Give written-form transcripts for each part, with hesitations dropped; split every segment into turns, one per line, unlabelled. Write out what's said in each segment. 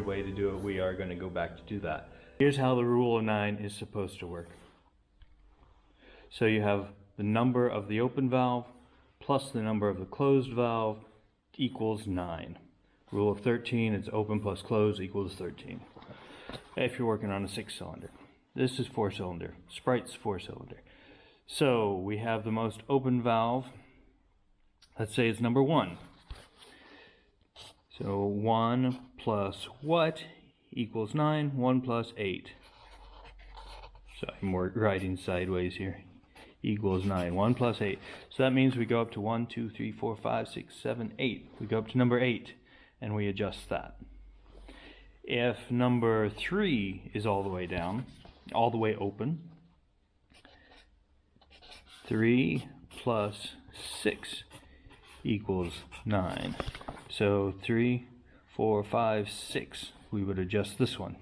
standard way to do it, we are going to go back to do that. Here's how the rule of 9 is supposed to work. So you have the number of the open valve plus the number of the closed valve equals 9. Rule of 13, it's open plus closed equals 13. If you're working on a 6-cylinder. This is 4-cylinder. Sprite's 4-cylinder. So we have the most open valve. Let's say it's number 1. So 1 plus what equals 9? 1 plus 8. So I'm writing sideways here. Equals 9. 1 plus 8. So that means we go up to 1, 2, 3, 4, 5, 6, 7, 8. We go up to number 8 and we adjust that. If number 3 is all the way down, all the way open, 3 plus 6 equals 9. So 3, 4, 5, 6, we would adjust this one.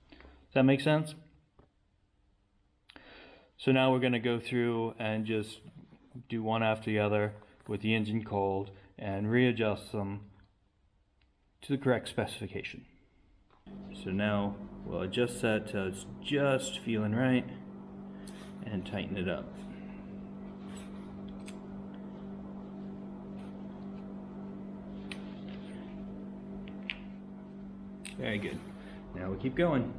Does that make sense? So now we're going to go through and just do one after the other with the engine cold and readjust them to the correct specification. So now we'll adjust that till it's just feeling right and tighten it up. Very good. Now we keep going.